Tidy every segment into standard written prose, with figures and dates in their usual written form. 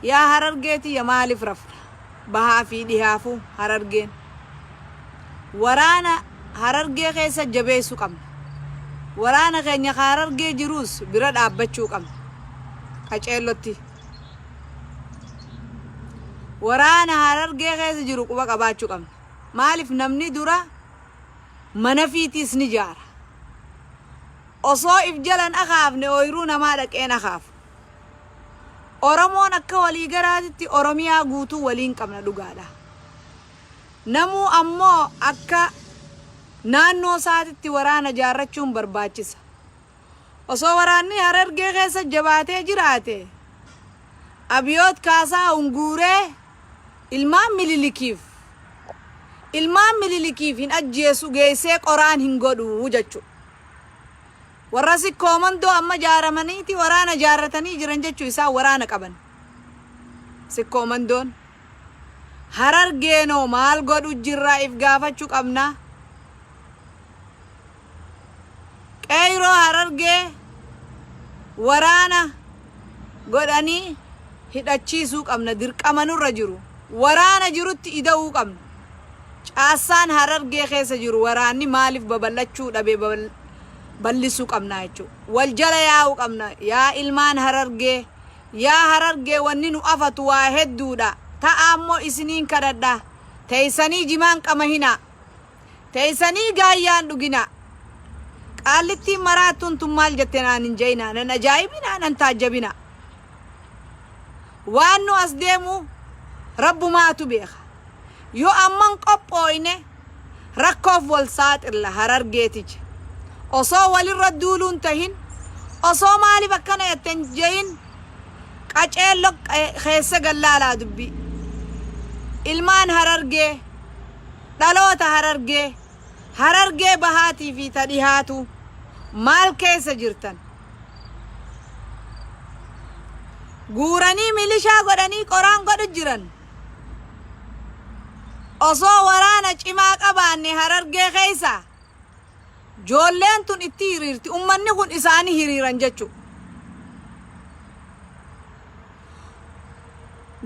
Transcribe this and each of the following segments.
يا هررجيتي يا مالف رفنا بها في دهافو هررجين ورانا هررجي خيسة جبيسو قم ورانا خينيا هررجي جروس برد أبتشو قم كاچيلوتي ورانا هررجي خيسة جرو قبا قباچو قم مالف نمني دورا منفيتي سنجار أصو إفجلن أخافني ويرونا مالك إين أخاف Oromoon akka walii garaatitti Oromiyaa guutuu waliin qabna dhugaadha. Namuu ammoo akka naannoo isaatitti waraana jaarrachuun barbaachisa. Osoo waraanni Harargee keessa jabaatee jiraate Abiyoot Kaasaa Unguuree ilmaan Mililikiif hin ajjeesu geessee qoraan hin godhu jechuudha. warrasi komando amma jaaramaniiti waraana jaarratanii jiran jechuu isaa waraana qaban si komandoon Harargeenoo maal godhu jirraa if gaafachuu qabna qeyroo Harargee waraana godhanii hidhachiisuu qabna dirqamanurra jiru waraana jirutti ida'uu qabna caasaan Harargee keessa jiru waraanni maaliif babal'achuu dhabe ballisu qabna jechuudha wal jala yaa'u qabna yaa ilmaan Harargee wanni nu afatu waa hedduudha ta'a ammoo isiniin kadhadha teeysanii jimaan qama hina teeysanii gaayyaan dhugina qaallittiin maraattuun tun maal jette naan hin jeyna nan ajaa'ibina nan taajjabina waan nu as deemu rabbumaatu beeka yoo amman qophooyne rakkoof wal saaxilla Harargeeticha osoo walirra duuluun tahin osoo maaliif akkana jetten jeyin qaceello keessa gallaalaa dubbi ilmaan Harargee dhaloota Harargee bahaatii fi tadhihaatu maal keessa jirtan guuranii milishaa godhanii qoraan godhu jiran osoo waraana cimaa qabaanne Harargee keessa joolleen tun itti hiriirti ummanni kun isaanii hiriiran jechuudha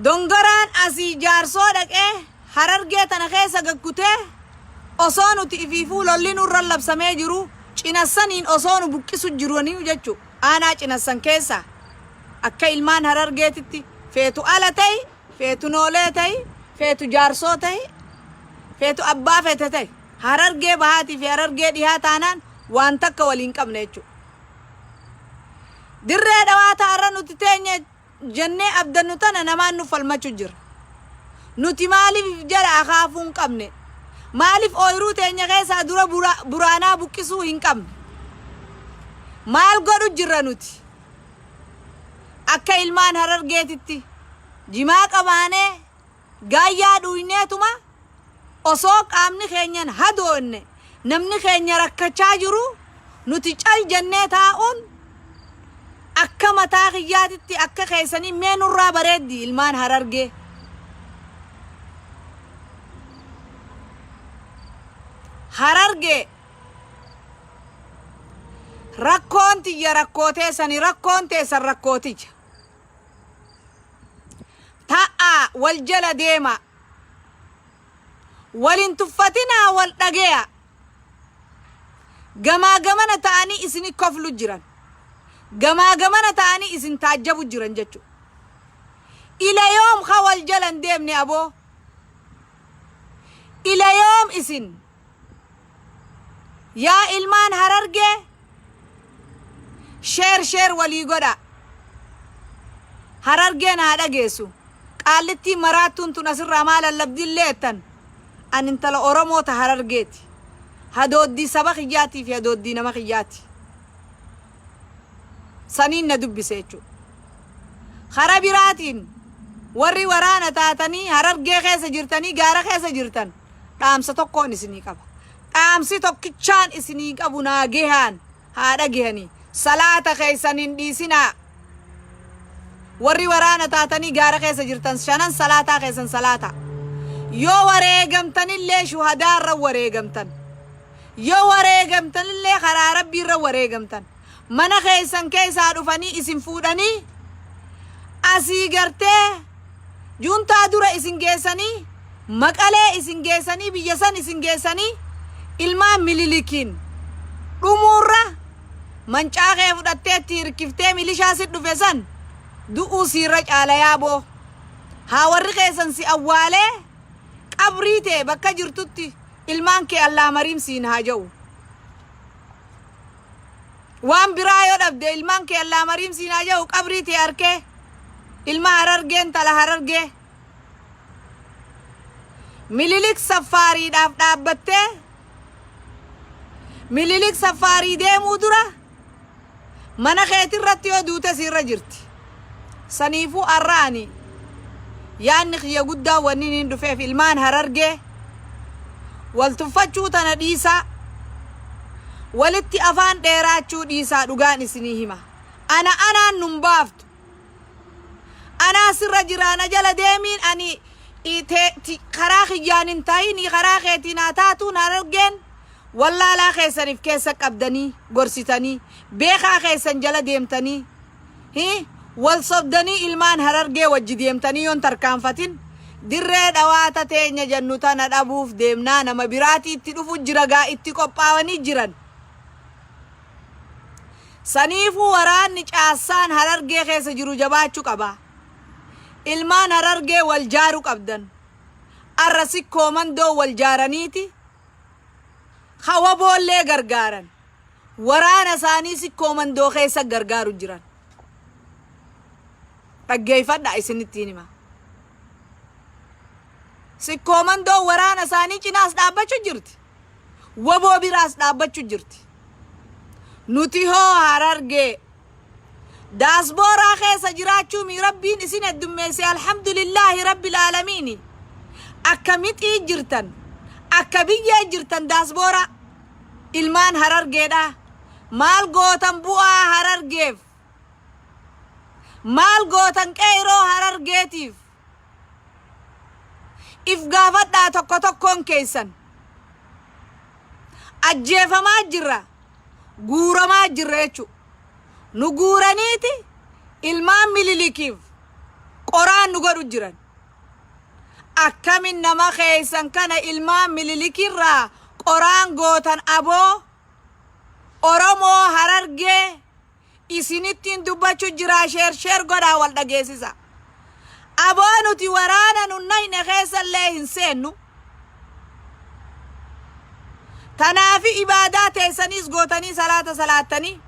dongaraan asii jaarsoo dhaqee Harargee tana keessa gaggutee osoo nuti ifiifuu lolli nurra labsamee jiru cinassaniin osoo nu buqqisu jiranii jechuudha aanaa cinassan keessa akka ilmaan Harargeetitti feetu ala ta'i feetu noolee ta'i feetu jaarsoo ta'i feetu abbaa feete ta'i Harargee bahaatii fi Harargee dhihaa taanaan waan takka waliin qabne jechuudha. Dirree dhawaata har'a nuti teenye jennee abdannu tana namaan nu falmachu jira. Nuti maaliif jala akaafuu hin qabne? Maaliif ooyiruu teenya keessaa dura buraanaa buqqisuu hin qabne? Maal godhu jirra nuti? Akka ilmaan Harargeetitti jimaa qabaanee gaayyaa dhuyneetuma osoo qaamni keenyan hadoonne namni keenya rakkachaa jiru nuti cal jennee taa'uun akka mataa kiyyaatitti akka keessanii mee nurraa bareeddi ilmaan Harargee rakkoon tiyya rakkooteessani rakkoon teessan rakkootija ta'a wal jala deema walin tuffatinaa wal dhageya gamaa gamana ta'anii isini koflu jiran gamaa gamana ta'anii isin taajjabu jiran jechuudha ila yoom wal jalan deemne aboo ila yoom isin yaa ilmaan Harargee sheer walii godha Harargeen haa dhageessu qaallittii maraattuun tun asirraa maal lallabdillee ettan an intala Oromoota Harargeeti hadooddii saba kiyyaatiif hadooddii nama kiyyaati saniin na dubbise jechuudha hara biraatiin warri waraana taatanii Harargee keessa jirtanii gaara keessa jirtan dhaamsa tokkoon isinii qaba dhaamsi tokkichaan isinii qabu naagehaan haa dhagehanii salaata keessaniin dhiisinaa warri waraana taatanii gaara keessa jirtan shanan salaataa keessan salaata yoo wareegamtanillee shuhadaarra wareegamtan yoo wareegamtanillee karaa rabbiirra wareegamtan mana keessan keessaa dhufanii isin fuudhanii asii gartee juntaa dura isin geessanii maqalee isin geessanii biyya san isin geessanii ilmaan mililikiin dhumuurra mancaaqee fudhattee itti hirkiftee milishaa sit dhufe san du'uu siirra caala yaaboo haa warri keessan si awwaalee qabrii ta'e bakka jirtutti ilmaan kee allaa mariim siin haa ja'u waan biraa yoo dhabde ilmaan kee allaa mariim siin haa ja'u qabrii ta'e harkee ilma Harargeen tala Harargee Minilik safaariidhaaf dhaabbattee Minilik safaarii deemuu dura mana keetirratti yoo duute siirra jirti saniifuu arraani yaanni xiyya guddaa wanni niin dhufeef ilmaan Harargee wal tuffachuu tana dhiisaa walitti afaan dheeraachuu dhiisaa dhugaan isinii hima anaan nun baaftu ana sirra jiraana jala deemiin ani karaa xiyyaanin taa'ini karaa keetiin haa taatuun Harargeen wallaalaa keessaniif keessa qabdanii gorsitanii beekaa keessan jala deemtanii wal sobdanii ilmaan Harargee wajji deemtanii yoon tarkaanfatin dirree dhawaata teenya jennu tana dhabuuf deemnaa nama biraatii itti dhufu jira gaa itti qophaawanii jiran saniifuu waraanni caassaan Harargee keessa jiru jabaachuu qaba ilmaan Harargee wal jaaru qabdan arrasi koomandoo wal jaaraniiti hawa boollee gargaaran waraana isaanii si koomandoo keessa gargaaru jiran dhaggeeffadha isinittiin hima si koomandoo waraana isaanii cinaas dhaabbachuu jirti waboo biraas dhaabbachuu jirti nuti hoo Harargee daasbooraa keessa jiraachuu mi rabbiin isin heddummeesse alhamdulillahi rabbil aalamiin akka mixii jirtan akka biyyee jirtan daasbooraa ilmaan Harargeedha maal gootan bu'aa Harargeef maal gootan qeyroo Harargeetiif if gaafadhaa tokko tokkoon keessan ajjeefamaa jirra guuramaa jirra jechuu nu guuraniiti ilmaan mililikiif qoraan nu godhu jiran akkamin nama keessan kana ilmaan mililikirraa qoraan gootan aboo Oromoo Harargee isinittiin dubbachuu jira sheer godhaa wal dhageessisa aboo nuti waraana nun nayne keessallee hin seennu tanaafi ibaadaa teessaniis gootanii salaata salaattanii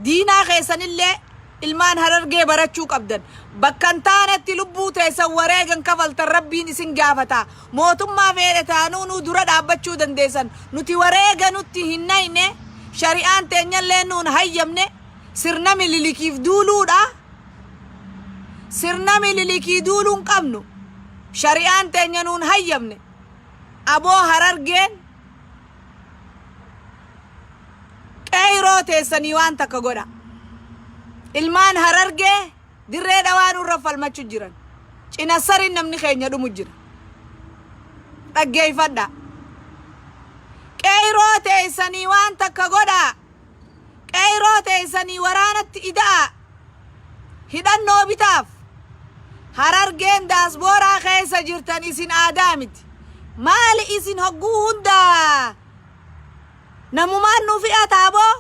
diinaa keessanillee ilmaan Harargee barachuu qabdan bakkan taanetti lubbuu teessan wareegan kafaltan rabbiin isin gaafata mootummaa fedhe taanuu nu dura dhaabbachuu dandeessan nuti wareega nutti hin nayne shari'aan teenyallee nuun hayyamne sirna mililikiif duuluudha sirna mililikii duuluun qabnu shari'aan teenya nuun hayyamne aboo Harargeen qeyroo teessanii waan takka godha ilmaan Harargee dirree dhawaan irra falmachuu jiran cina sarin namni keenya dhumu jira dhaggeeffadha qeyroo teessanii waan takka godha qeyroo teessanii waraanatti ida'a hidhannoo bitaaf Harargeen daasbooraa keessa jirtan isin aadaa miti maali isin hogguu hundaa namumaan nu fi'ataa boo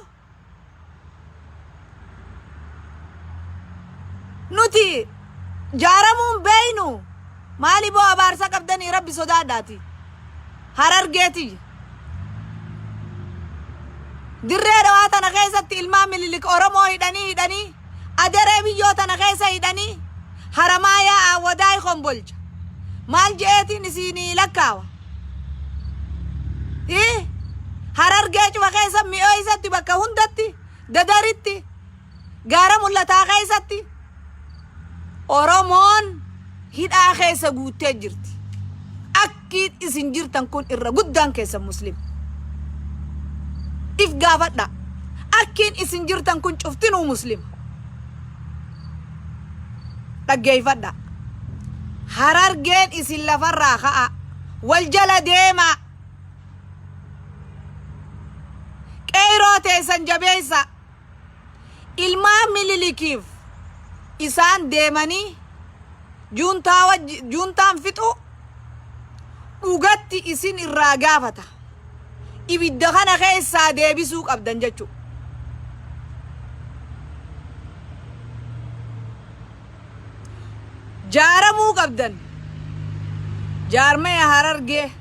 nuti jaaramuun beeynu maali boo abaarsa qabdanii rabbi sodaadhaati Harargeeti dirree dhawaa tana keessatti ilmaan mililik Oromoo hidhanii aderee biyyoo tana keessa hidhanii haramaayaa awwadaay kombolcha maal jeetiin isinii lakkaawa Harargee cufa keessa mi'oo isatti bakka hundatti dadaritti gaara mul'ataa keessatti Oromoon hidhaa keessa guuttee jirti akkiin isin jirtan kun irra guddaan keessa muslim if gaafadha akkiin isin jirtan kun cuftinuu muslim dhaggeeffadha Harargeen isin lafarraa ka'a wal jala deema qeyroo teessan jabeessa ilmaan mililikiif isaan deemanii juntaan fixu dhugatti isin irraa gaafata. Ibidda kana keessaa deebisuu qabdan jechuudha. Jaaramuu qabdan. Jaarmee Harargee.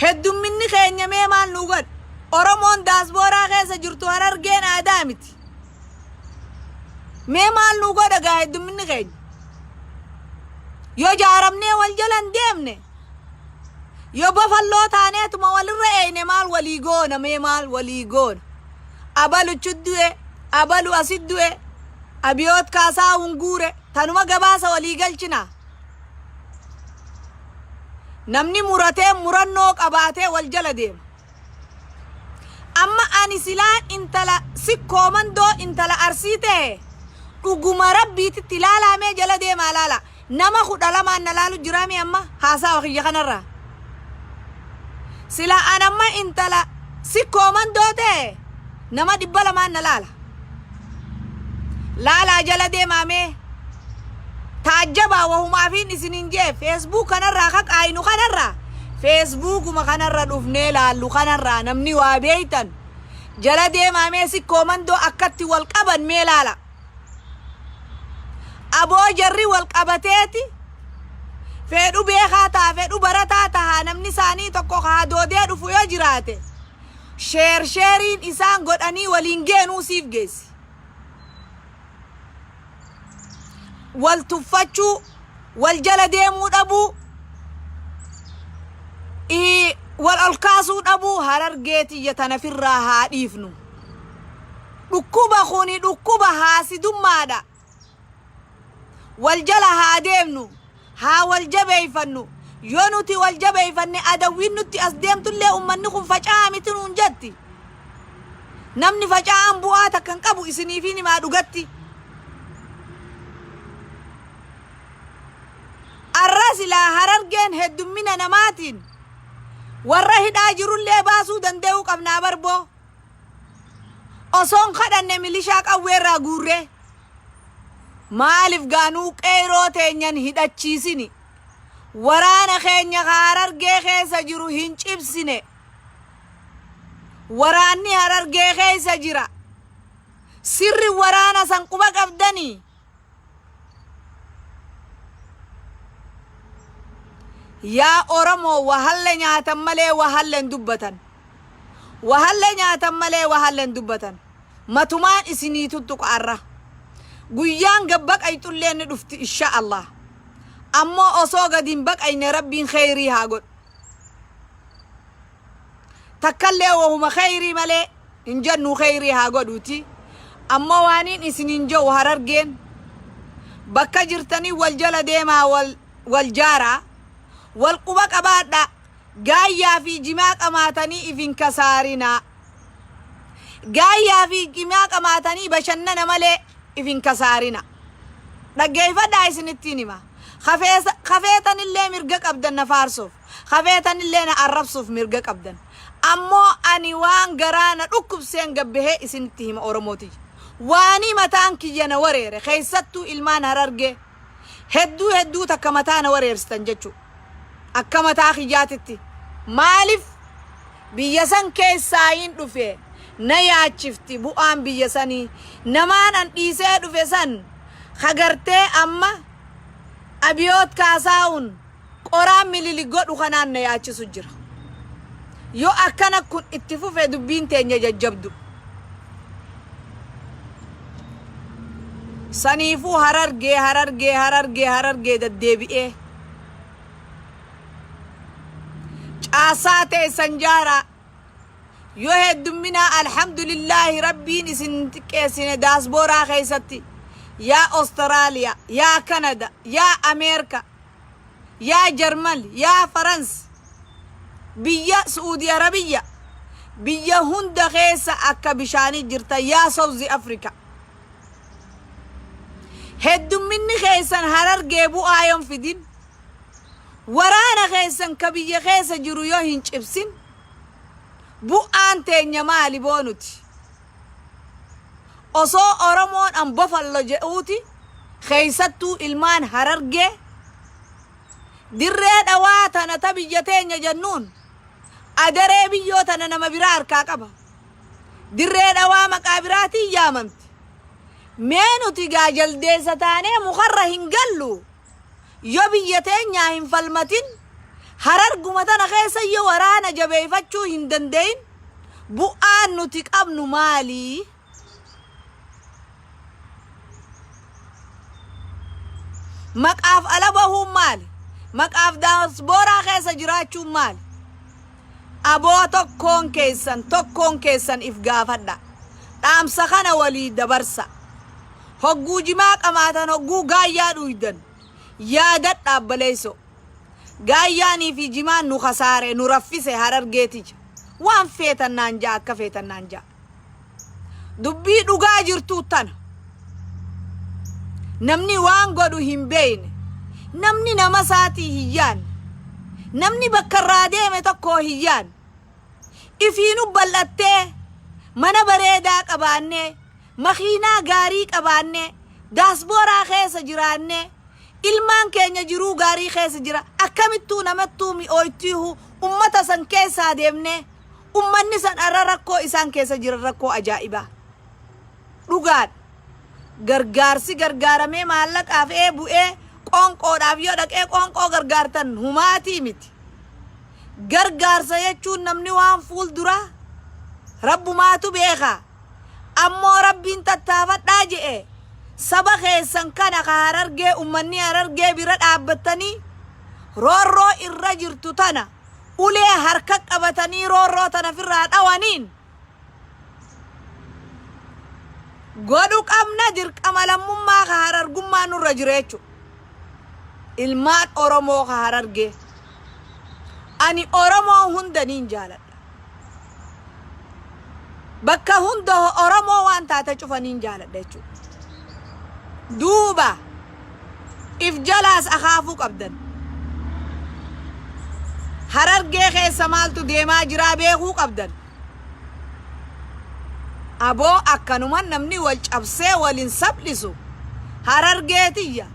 Heddumminni keenya mee maal nu godha? Oromoon daasbooraa keessa jirtu Harargeen aadaa miti. Mee maal nu godha gaa heddumminni keenya? Yoo jaaramnee wal jalan deemne, yoo bafalloo taaneetuma walirra eeyne maal walii goona? Mee maal walii goona? Abalu chuddu'e, abalu asiddu'e, abiyoot kaasaa hunguure, tanuma gabaasa walii galchina. Namni muratee murannoo qabaatee wal jala deema. Amma ani silaan intala sikkooman intala arsii ta'e dhuguma rabbiititti ilaalamee jala deemaa laala. Nama 12 na laalu jiraami amma haasaa wakiyya kanarraa. Sila anamma intala sikkooman ta'e nama 200 na laala. Laalaa jala deemaamee taajjabaa wahumaafiin isinin jee Facebook kanarraa kaqaayinu kanarraa. Facebookuma kanarra dhufnee laallu kanarraa namni waa beeytan jala deemaamee sikkooman akkatti wal qaban mee laala. Aboo jarri wal qabateeti fedhu beekaa ta'a fedhu barataa ta'a namni isaanii tokko haadoodee dhufu yoo jiraate sheeriin isaan godhanii waliin geenuu siif geessi. Wal tuffachuu wal jala deemuu dhabuu wal olkaasuu dhabuu Harargeetiyya tanafirraa haa dhiifnu. Dhukkuba kuni dhukkuba haasidummaadha. Wal jala haa deemnu haa wal jabeeyfannu. Yoo nuti wal jabeeyfanne adawwiin nutti as deemtullee ummanni kun faca'aa miti nuun jetti. Namni faca'aan bu'aa takkan qabu isiniifi nimaa dhugatti. Arra silaa Harargeen heddummina namaatiin warra hidhaa jirullee baasuu danda'uu qabnaa barboo. Osoon kadhanne milishaa qawweerraa guurree. Maaliif gaanuu qeeroo teenyan hidhachiisini? Waraana keenya Harargee keessa jiru hin cibsine. Waraanni Harargee keessa jira. Sirri waraana san quba qabdanii. Yaa Oromoo wahalle nyaatan malee wahallen dubbatan. Wahalle nyaatan malee wahallen dubbatan. Matumaan isinii tuttuqaarra. Guyyaan gabbaqaytullee ni dhufti insha Allah. Ammoo osoo gadin baqayne rabbiin khayrii haa godhu. Takkallee wahuma khayrii malee hin jennu khayrii haa godhuuti. Ammoo waaniin isiniin jiru Harargeen bakka jirtanii wal jala deemaa wal jaaraa. Wal quba qabaadha. Gaayyaa fi jimaa qamaatanii ifin kasaarina. Gaayyaa fi jimaa qamaatanii bashannana malee ifin kasaarina. Dhaggeeffadhaa isinittiin hima. Kafeetanillee mirga qabdan na faarsuuf. Kafeetanillee na arrabsuuf mirga qabdan. Ammoo ani waan garaana dhukkubseen gabbahee isinitti hima Oromooti. Waanii mataan kiyya na wareere keessattuu ilmaan Harargee. Hedduu takka mataa na wareersitan jechuu. Akka mataa kiyyaatitti. Maaliif biyya san keessaa hin dhufe na yaachifti bu'aan biyya sanii. Namaan an dhiisee dhufe san hagartee amma abiyoot kaasaa'uun qoraan milili godhu kanaan na yaachisu jira. Yoo akkana kun itti fufe dubbiin teenya jajjabdu. Saniifuu Harargee daddeebi'ee. Caasaa ta'e sanjaara. Yoo heddumminaa alhamdulillahi rabbiin isin xiqqeessine daasbooraa keessatti. Yaa Austraaliyaa, yaa Kanada, yaa Ameerika, yaa Jarmal, yaa Farans, biyya Suudi Arabiyya, biyya hunda keessa akka bishaanii jirta yaa South Africa. Heddumminni keessan Harargee bu'aa yoon fidin. Waraana keessan ka biyya keessa jiru yoo hin cibsin. Bu'aan teenya maali boonuti? Osoo Oromoon an bofallo jedhuuti keeysattuu ilmaan Harargee dirree dhawaa tana ta biyya teenya jennuun adaree biyyoo tana nama biraa harkaa qaba. Dirree dhawaa maqaa biraatiin yaamamti. Mee nuti gaa jaldeessa taanee mukarra hin gallu yoo biyya teenyaa hin falmatin Hararguma tana keessa yoo waraana jabeeffachuu hin dandeeyin bu'aan nuti qabnu maali? Maqaaf ala bahuun maali? Maqaaf daasbooraa keessa jiraachuun maali? Aboo tokkoon keessan if gaafadha. Dhaamsa kana walii dabarsa. Hogguu jimaa qamaatan hogguu gaayyaa dhuydan. Yaadadha abbaleeyso. Gaayyaanii fi jimaan nu khasaare nu raffise Harargeetija. Waan feetannaan jaa akka feetannaan jaa. Dubbii dhugaa jirtuu tana. Namni waan godhu hin beeyne. Namni nama saatii hin yaanne. Namni bakka irraa deeme tokko hin yaanne. Ifiinu bal'attee mana bareedaa qabaannee makiinaa gaarii qabaannee daasbooraa keessa jiraannee ilmaan keenya jiruu gaarii keessa jira. Akkamittuu namattuu mi'ooytiihu ummata san keessaa deemnee ummanni san arra rakkoo isaan keessa jiran rakkoo ajaa'ibaa. Dhugaadha. Gargaarsi gargaaramee maallaqaaf bu'ee qoonqoodhaaf yoo dhaqee qoonqoo gargaartan humaatii miti. Gargaarsa jechuun namni waan fuulduraa rabbumaatu beekaa. Ammoo rabbiin tattaafadhaa je'e saba keessan kana ka Harargee ummanni Harargee bira dhaabbattanii roorroo irra jirtu tana ulee harka qabatanii roorroo tana firraa dhawaniin godhu qabna dirqama lammummaa ka Harargummaa nurra jireechu. Ilmaan Oromoo ka Harargee ani Oromoo hundaniin jaaladha. Bakka hunda Oromoo waan taate cufaniin jaaladha jechuudha. Duuba if jalaas akaafuu qabdan. Harargee keessa maaltu deemaa jiraa beekuu qabdan. Aboo akkanuman namni wal cabsee walin sablisu Harargeetiyya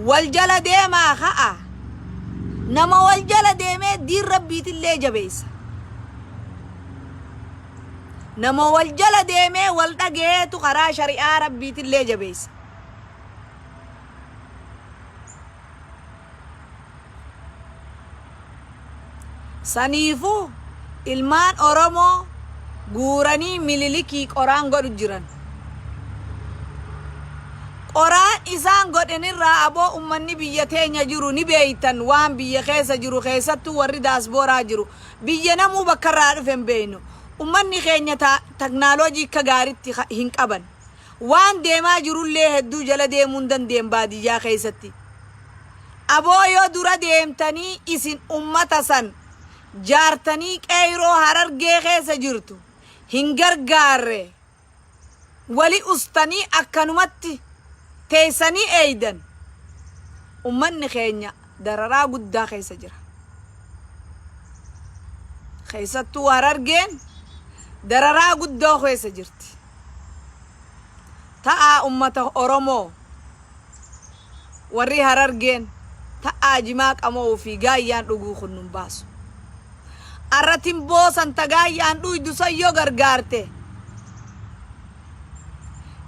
wal jala deemaa ka'a. Nama wal jala deemee diin rabbiitillee jabeessa. Nama wal jala deemee wal dhageetu karaa shari'aa rabbiitillee jabeessa. Saniifuu ilmaan Oromoo guuranii mililikii qoraan godhu jiran. Qoraan isaan godhanirraa aboo ummanni biyya teenya jiru ni beeytan waan biyya keessa jiru keessattuu warri daasbooraa jiru. Biyya namuu bakka irraa dhufe hin beeynu. Ummanni keenya teknooloojii akka gaariitti hin qaban. Waan deemaa jirullee hedduu jala deemuu hin dandeenye baadiyyaa keessatti. Aboo yoo dura deemtanii isin ummata san jaartanii qeyroo Harargee keessa jirtu hin gargaarre wali ustanii akkanumatti teessanii eeydan ummanni keenya dararaa guddaa keessa jira. Keessattuu Harargeen dararaa guddaa keessa jirti. Ta'aa ummata Oromoo warri Harargeen ta'aa jimaa qamoo fi gaayyaan dhuguu kunnun baasu. Arratin boosan tagaayyaan dhuydu sayyoo gargaarte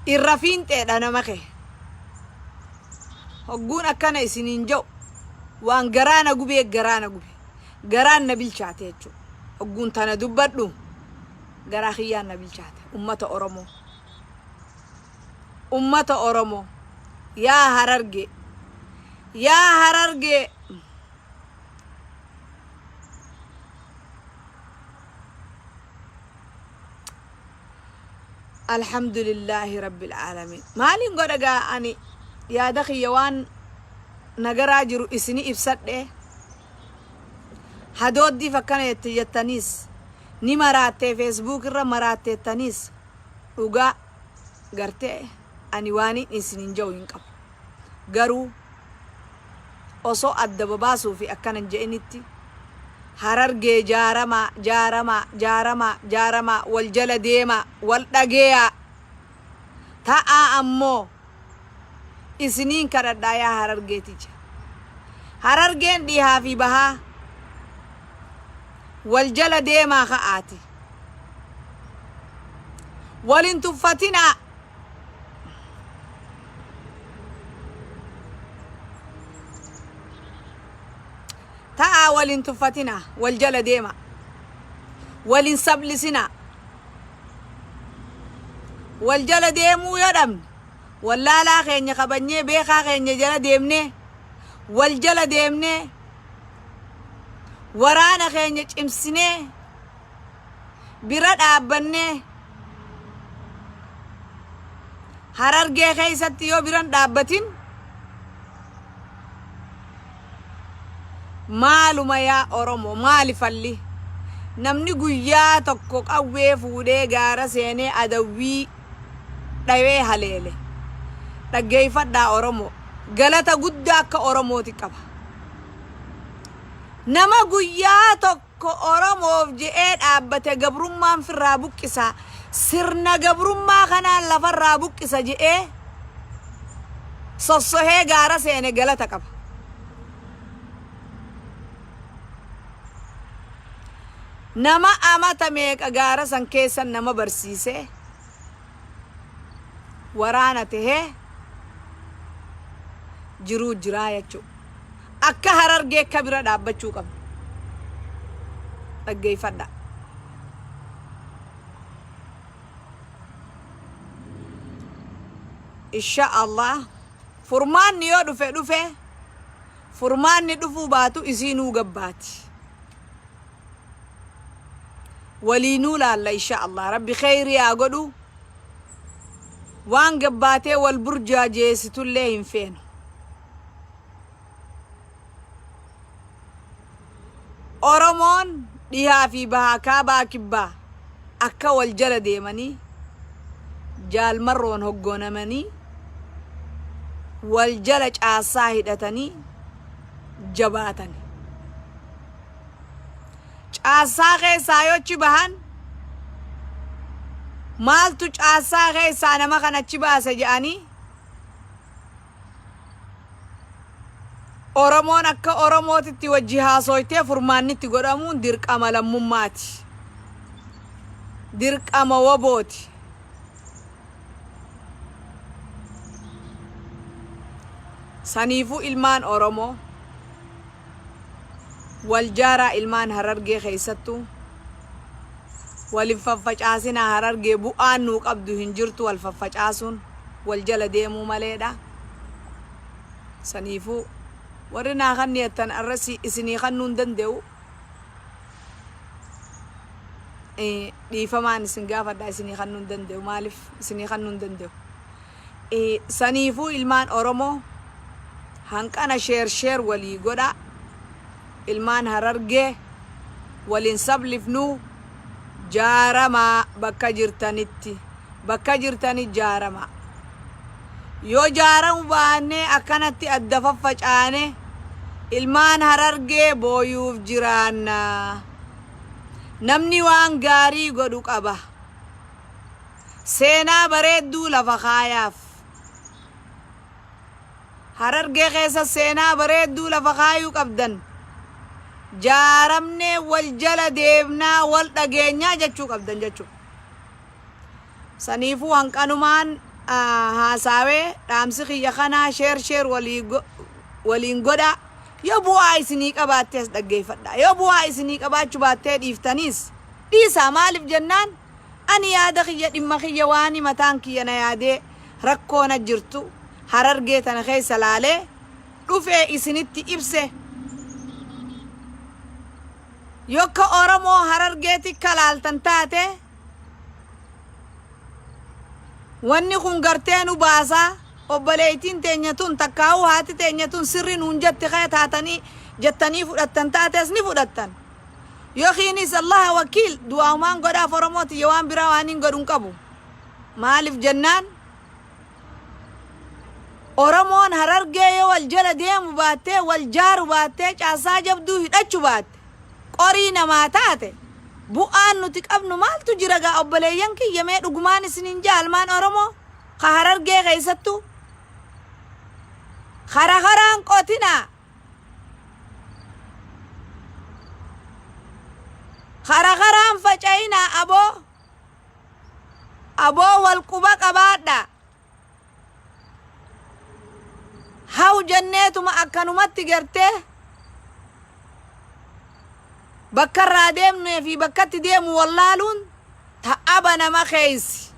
irra fiinxeedha nama kee. Hogguun akkana isiniin jedhu waan garaana gubee garaan na bilchaate jechuudha. Hogguun tana dubbadhu garaa kiyyaan na bilchaate. Ummata Oromoo yaa Harargee alhamdulillahi rabbil alamin. Maalin godhagaa ani yaada kiyya waan nagaraa jiru isini ibsadhe. Hadooddiif akkana jettaniis ni maraattee Facebook irra maraatteettaniis dhugaa gartee ani waan isinin jedhu hin qabu. Garuu osoo adda babaasuu fi akkanan je'initti Harargee jaaramaa wal jala deema wal dhageeyaa ta'aa ammoo isiniin kadhadhaa yaa Harargeeticha. Harargeen dhihaa fi bahaa wal jala deemaa ka'aati. Walin tuffatinaa. Ta'a walin tuffatinaa wal jala deema. Walin sablisinaa. Wal jala deemuu yoo dhabne wallaalaa keenya qabanyee beekaa keenya jala deemnee wal jala deemnee waraana keenya cimsinee bira dhaabbannee Harargee keessatti yoo biran dhaabbatin maaluma yaa Oromoo maali falli? Namni guyyaa tokko qawwee fuudhee gaara seenee adawwii dhawee haleele. Dhaggeeffadhaa Oromoo. Galata guddaa akka Oromooti qaba. Nama guyyaa tokko Oromoof je'ee dhaabbate gabrummaan firraa buqqisa. Sirna gabrummaa kanaan lafarraa buqqisa je'ee sossohee gaara seene galata qaba. Nama amata meeqa gaara san keessa nama barsiisee waraana tahee jiruu jiraa jechuudha. Akka Harargee akka bira dhaabbachuu qabna. Dhaggeeffadha. Insha Allah furmaanni yoo dhufe furmaanni dhufuu baatu isiinuu gabbaati. Waliinuu laalla insha Allah rabbi khayri yaa godhu. Waan gabbaatee wal burjaajeessitullee hin feenu. Oromoon dhihaa fi bahaa kaabaa kibbaa akka wal jala deemanii jaalmarroon hoggoonamanii wal jala caasaa hidhatanii jabaatan. Caasaa keessaa yochi bahan maaltu caasaa keessaa nama kanachi baase jedhanii Oromoon akka Oromootitti wajji haasoytee furmaannitti godhamuun dirqama lammummaati. Dirqama wobooti. Saniifuu ilmaan Oromoo wal jaaraa ilmaan Harargee keessattuu walin faffacaasinaa Harargee bu'aan nuu qabdu hin jirtu wal faffacaasuun wal jala deemuu maleedha. Saniifuu warri naa kan niyattan arrasi isinii kan nuun danda'u dhiifamaan isin gaafadha isinii kan nuun danda'u maaliif isinii kan nuun danda'u. Saniifuu ilmaan Oromoo hanqana sheer walii godha. Ilmaan Harargee walin sablifnuu jaaramaa bakka jirtanitti jaaramaa. Yoo jaaramu baannee akkanatti adda faffacaane ilmaan Harargee booyuuf jiraanna. Namni waan gaarii godhu qaba. Seenaa bareedduu lafa kaayaaf. Harargee keessa seenaa bareedduu lafa kaayuu qabdan. Jaaramne wal jala deemnaa wal dhageenyaa jechuu qabdan jechuu. Saniifuu hanqanumaan haasawee dhaamsi kiyya kanaa sheer waliin godha. Yoo bu'aa isinii qabaattees dhaggeeffadha. Yoo bu'aa isinii qabaachuu baattee dhiiftaniis dhiisaa maaliif jennaan ani yaada kiyya dhimma kiyya waan mataan kiyya na yaadee rakkoona jirtu Harargee tana keessa laalee dhufee isinitti ibse. Yokka Oromoo Harargeetti kalaaltan taate wanni kun gartee nu baasaa obboleeytiin teenya tun takkaa'uu haati teenya tun sirri nuun jette kee taatanii jettanii fudhattan taates ni fudhattan. Yookiinis Allah wakiil du'aamaan godhaaf Oromooti yoo waan biraa waan hin godhun qabu. Maaliif jennaan Oromoon Harargee yoo wal jala deemu baattee wal jaaru baattee caasaa jabduu hidhachuu baatte qorii namaa taate bu'aan nuti qabnu maaltu jira gaa obboleeyyan kiyya mee dhugumaan isinin jaalmaan Oromoo ka Harargee keessattu Karaan qotinaa. Karaan faca'inaa aboo wal quba qabaadha. Haw jenneetuma akkanumatti gartee bakka irraa deemnee fi bakkatti deemu wallaaluun ta'aba nama keeysi.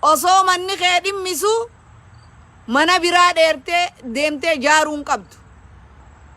Osoo manni kee dhimmisu mana biraa dheertee deemtee jaaruun qabdu.